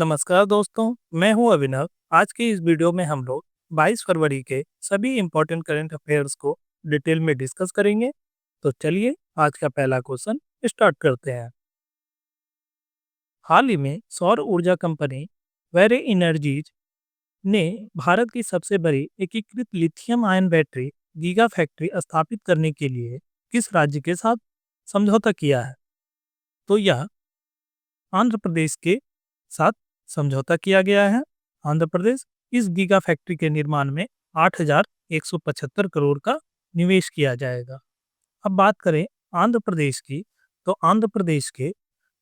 नमस्कार दोस्तों, मैं हूं अभिनव। आज की इस वीडियो में हम लोग 22 फरवरी के सभी इम्पोर्टेंट करंट अफेयर्स को डिटेल में डिस्कस करेंगे। तो चलिए आज का पहला क्वेश्चन स्टार्ट करते हैं। हाल ही में सौर ऊर्जा कंपनी वेरे एनर्जीज ने भारत की सबसे बड़ी एकीकृत lithium ion battery giga factory स्थापित करने के लिए किस राज्य के साथ समझौता किया है? तो यह आंध्र प्रदेश के साथ समझौता किया गया है। आंध्र प्रदेश इस गीगा फैक्ट्री के निर्माण में 8,175 करोड़ का निवेश किया जाएगा। अब बात करें आंध्र प्रदेश की, तो आंध्र प्रदेश के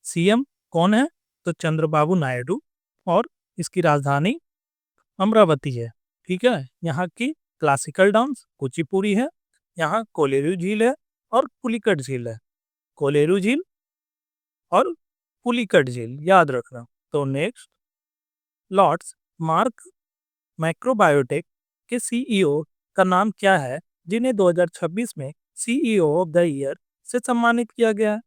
सीएम कौन है? तो चंद्रबाबू नायडू, और इसकी राजधानी अमरावती है। ठीक है, यहाँ की क्लासिकल डांस कुचिपुड़ी है। यहाँ कोलेरू झील है और पुलिकट झील है। कोलेरू झील और पुलिकट झील याद रखना। तो नेक्स्ट, लॉर्ड्स मार्क माइक्रोबायोटेक के सीईओ का नाम क्या है, जिन्हें 2026 में सीईओ ऑफ द ईयर से सम्मानित किया गया है?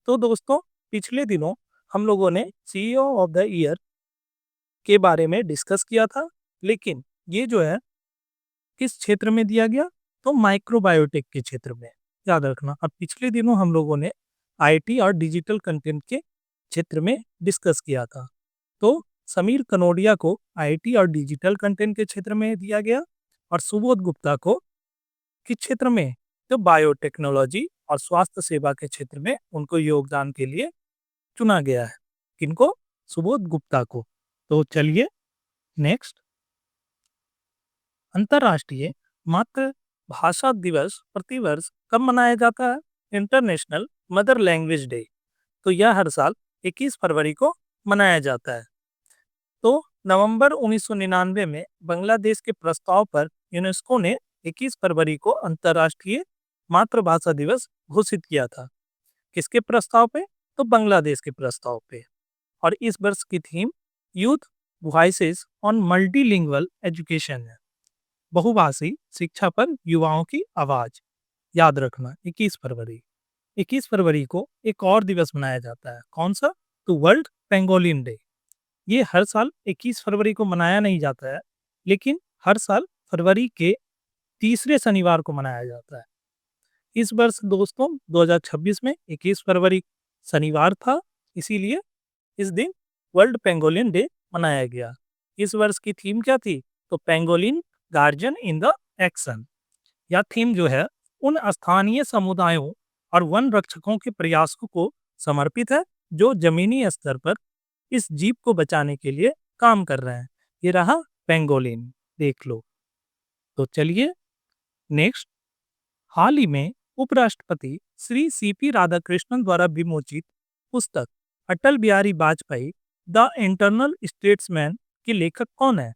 तो दोस्तों, पिछले दिनों हम लोगों ने सीईओ ऑफ द ईयर के बारे में डिस्कस किया था, लेकिन ये जो है किस क्षेत्र में दिया गया? तो माइक्रोबायोटेक के क्षेत्र में, याद रखना। अब पिछले दिनों हम लोगों ने आईटी और डिजिटल कंटेंट के क्षेत्र में डिस्कस किया था। तो समीर कनोडिया को आईटी और डिजिटल कंटेंट के क्षेत्र में दिया गया, और सुबोध गुप्ता को किस क्षेत्र में? तो बायोटेक्नोलॉजी और स्वास्थ्य सेवा के क्षेत्र में उनको योगदान के लिए चुना गया है। किनको? सुबोध गुप्ता को। तो चलिए नेक्स्ट, अंतर्राष्ट्रीय मातृभाषा दिवस प्रतिवर्ष कब मनाया जाता है? International mother language day. तो यह हर साल 21 फरवरी को मनाया जाता है। तो नवंबर 1999 में बांग्लादेश के प्रस्ताव पर यूनेस्को ने 21 फरवरी को अंतर्राष्ट्रीय मातृभाषा दिवस घोषित किया था। किसके प्रस्ताव पे? तो बांग्लादेश के प्रस्ताव पे। और इस वर्ष की theme youth voices on multilingual education है। बहुभाषी शिक्षा पर युवाओं की आवाज। याद रखना 21 फरवरी। 21 फरवरी को एक और दिवस मनाया जाता है। कौन सा? तो वर्ल्ड पेंगोलिन डे। ये हर साल 21 फरवरी को मनाया नहीं जाता है, लेकिन हर साल फरवरी के तीसरे शनिवार को मनाया जाता है। इस वर्ष दोस्तों 2026 में 21 फरवरी शनिवार था, इसीलिए इस दिन वर्ल्ड पेंगोलिन डे मनाया गया। इस वर्ष की थीम क्या थी? तो pangolin guardian in the action. यह थीम जो है उन स्थानीय समुदायों और वन रक्षकों के प्रयासों को समर्पित है जो जमीनी स्तर पर इस जीव को बचाने के लिए काम कर रहे हैं। ये रहा पेंगोलिन, देख लो। तो चलिए नेक्स्ट, हाल ही में उपराष्ट्रपति श्री सीपी राधाकृष्णन द्वारा विमोचित पुस्तक Atal Bihari Vajpayee the eternal statesman के लेखक कौन है?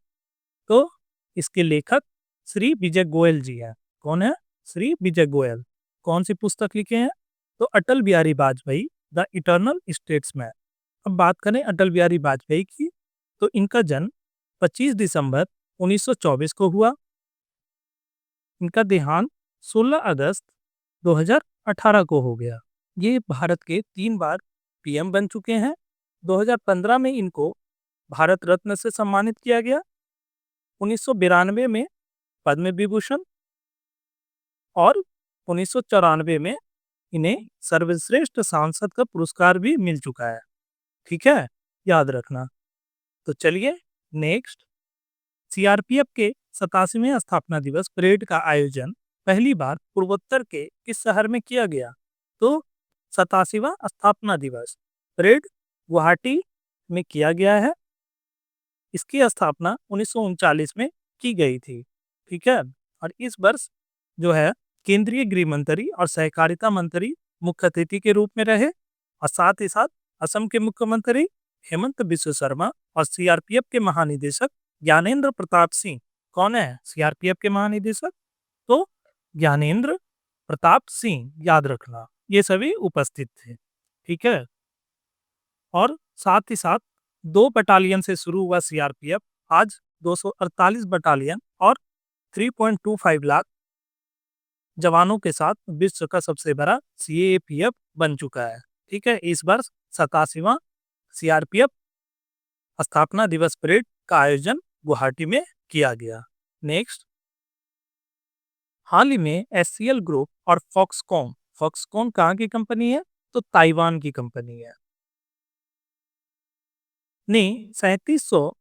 तो इसके लेखक श्री विजय गोयल जी हैं। कौन है? श्री विजय गोयल। कौन सी पुस्तक लिखे हैं? तो Atal Bihari Vajpayee the eternal statesman. अब बात करें अटल बिहारी वाजपेयी की, तो इनका जन्म 25 दिसंबर 1924 को हुआ। इनका देहांत 16 अगस्त 2018 को हो गया। ये भारत के 3 बार पीएम बन चुके हैं। 2015 में इनको भारत रत्न से सम्मानित किया गया। 1992 में पद्म विभूषण, और 1994 में इन्हें सर्वश्रेष्ठ सांसद का पुरस्कार भी मिल चुका है। ठीक है, याद रखना। तो चलिए नेक्स्ट, सीआरपीएफ के 87वें स्थापना दिवस परेड का आयोजन पहली बार पूर्वोत्तर के किस शहर में किया गया? तो 87वां स्थापना दिवस परेड गुवाहाटी में किया गया है। इसकी स्थापना 1939 में की गई थी। ठीक है, और इस वर्ष जो है केंद्रीय गृह मंत्री और सहकारिता मंत्री मुख्य अतिथि के रूप में रहे, और साथ ही साथ असम के मुख्यमंत्री हेमंत बिश्व शर्मा और सीआरपीएफ के महानिदेशक ज्ञानेंद्र प्रताप सिंह। कौन है सीआरपीएफ के महानिदेशक? तो ज्ञानेंद्र प्रताप सिंह, याद रखना। ये सभी उपस्थित थे। ठीक है, और साथ ही साथ 2 बटालियन से शुरू हुआ सीआरपीएफ आज 248 बटालियन और 3.25 लाख जवानों के साथ विश्व का सबसे बड़ा सीएपीएफ बन चुका है। ठीक है, इस वर्ष 87वां सीआरपीएफ स्थापना दिवस परेड का आयोजन गुवाहाटी में किया गया। नेक्स्ट, हाल ही में एचसीएल ग्रुप और फॉक्सकॉन फॉक्सकॉन कहाँ की कंपनी है? तो ताइवान की कंपनी है, ने 3700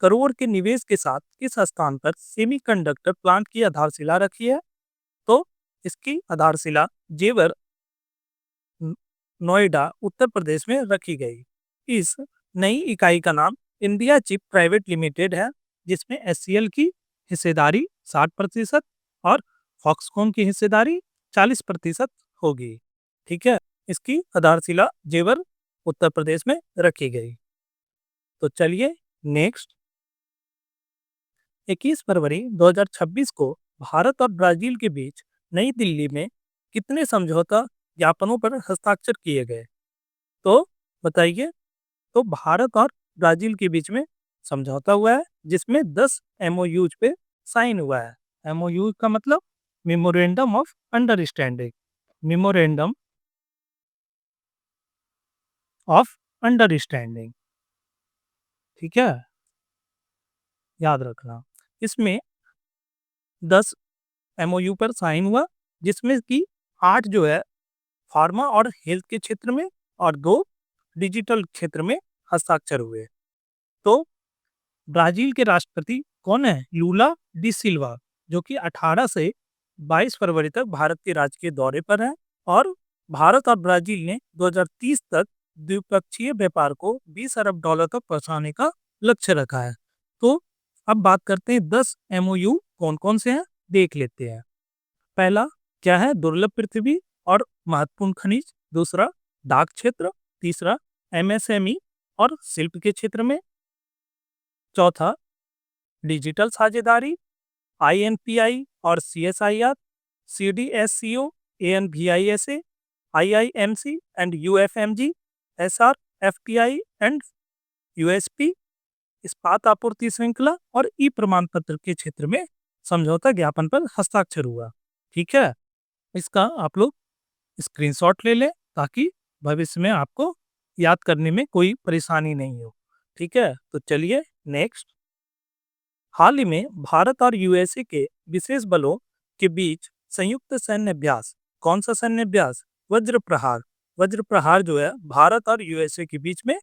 करोड़ के निवेश के साथ किस स्थान पर सेमीकंडक्टर प्लांट की आधारशिला रखी है? तो इसकी आधारशिला जेवर, न- नोएडा, उत्तर प्रदेश में रखी गई। इस नई इकाई का नाम इंडिया चिप प्राइवेट लिमिटेड है, जिसमें एचसीएल की हिस्सेदारी 60% और फॉक्सकॉन की हिस्सेदारी 40% होगी। ठीक है, इसकी आधारशिला जेवर, उत्तर प्रदेश में रखी गई। तो चलिए नेक्स्ट, 21 फरवरी 2026 को भारत और ब्राजील के बीच नई दिल्ली में कितने समझौता ज्ञापनों पर हस्ताक्षर किए गए? तो बताइए। तो भारत और ब्राजील के बीच में समझौता हुआ है, जिसमें 10 एमओयूज पे साइन हुआ है। एमओयू का मतलब memorandum of understanding, memorandum of understanding. ठीक है, याद रखना। इसमें 10 एमओयू पर साइन हुआ, जिसमें कि 8 जो है फार्मा और हेल्थ के क्षेत्र में और 2 डिजिटल क्षेत्र में हस्ताक्षर हुए। तो ब्राजील के राष्ट्रपति कौन है? लूला डी सिल्वा, जो कि 18 से 22 फरवरी तक भारत के राजकीय दौरे पर है। और भारत और ब्राजील ने 2030 तक द्विपक्षीय व्यापार को 20 अरब डॉलर तक पहुंचाने का लक्ष्य रखा है। तो अब बात करते हैं 10 एमओयू कौन कौन से हैं, देख लेते हैं। पहला क्या है? दुर्लभ पृथ्वी और महत्वपूर्ण खनिज। दूसरा, डाक क्षेत्र। तीसरा, एमएसएमई और शिल्प के क्षेत्र में। चौथा, डिजिटल साझेदारी, आईएनपीआई और CSIR, CDSCO, ANVISA, IIMC and UFMG, SR, FTI and USP, इस्पात आपूर्ति श्रृंखला और ई प्रमाण पत्र के क्षेत्र में समझौता ज्ञापन पर हस्ताक्षर हुआ। ठीक है, इसका आप लोग स्क्रीनशॉट ले लें ताकि भविष्य में आपको याद करने में कोई परेशानी नहीं हो। ठीक है, तो चलिए नेक्स्ट, हाल ही में भारत और यूएसए के विशेष बलों के बीच संयुक्त सैन्य अभ्यास, कौन सा सैन्य अभ्यास? वज्र प्रहार। वज्र प्रहार जो है भारत और यूएसए के बीच में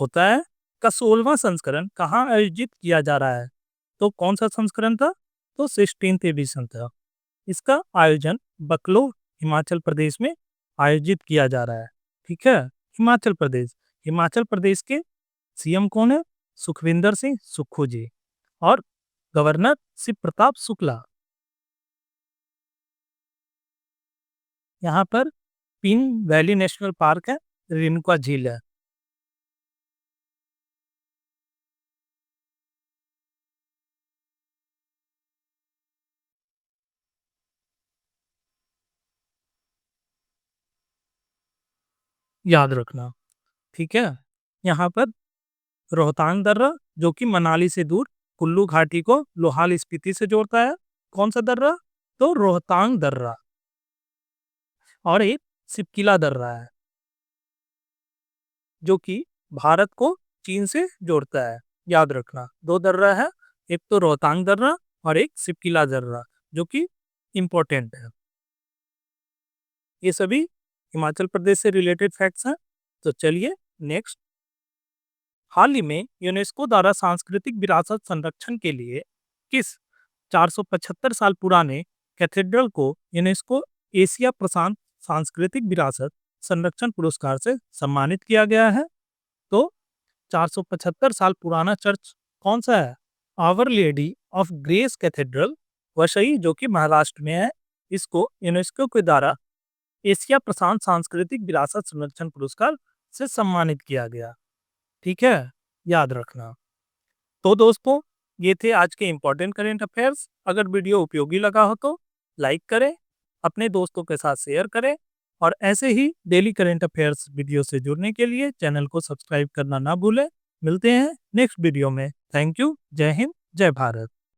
होता है, का 16वां संस्करण कहाँ आयोजित किया जा रहा है? तो कौन सा संस्करण था? तो 16th एडिशन था। इसका आयोजन बकलो, हिमाचल प्रदेश में आयोजित किया जा रहा है। ठीक है, हिमाचल प्रदेश। हिमाचल प्रदेश के सीएम कौन है? सुखविंदर सिंह सुक्खू जी। और गवर्नर शिव प्रताप शुक्ला। यहाँ पर पिन वैली नेशनल पार्क है, रेणुका झील है। याद रखना। ठीक है, यहाँ पर रोहतांग दर्रा, जो कि मनाली से दूर कुल्लू घाटी को लोहाल स्पीति से जोड़ता है। कौन सा दर्रा? तो रोहतांग दर्रा। और एक सिपकिला दर्रा है, जो कि भारत को चीन से जोड़ता है। याद रखना, 2 दर्रा है, एक तो रोहतांग दर्रा और एक सिपकिला दर्रा, जो कि इम्पोर्टेंट है। ये सभी हिमाचल प्रदेश से रिलेटेड फैक्ट्स हैं। तो चलिए नेक्स्ट, हाल ही में यूनेस्को द्वारा सांस्कृतिक विरासत संरक्षण के लिए किस 475 साल पुराने कैथेड्रल को यूनेस्को एशिया प्रशांत सांस्कृतिक विरासत संरक्षण पुरस्कार से सम्मानित किया गया है? तो 475 साल पुराना चर्च कौन सा है? Our Lady of Grace Cathedral, Vasai, जो कि महाराष्ट्र में है। इसको यूनेस्को के द्वारा एशिया प्रशांत सांस्कृतिक विरासत संरक्षण पुरस्कार से सम्मानित किया गया। ठीक है, याद रखना। तो दोस्तों, ये थे आज के इम्पोर्टेंट करेंट अफेयर्स। अगर वीडियो उपयोगी लगा हो तो लाइक करें, अपने दोस्तों के साथ शेयर करें और ऐसे ही डेली करेंट अफेयर्स वीडियो से जुड़ने के लिए चैनल को सब्सक्राइब करना ना भूलें। मिलते हैं नेक्स्ट वीडियो में। Thank you. जय हिंद, जय भारत।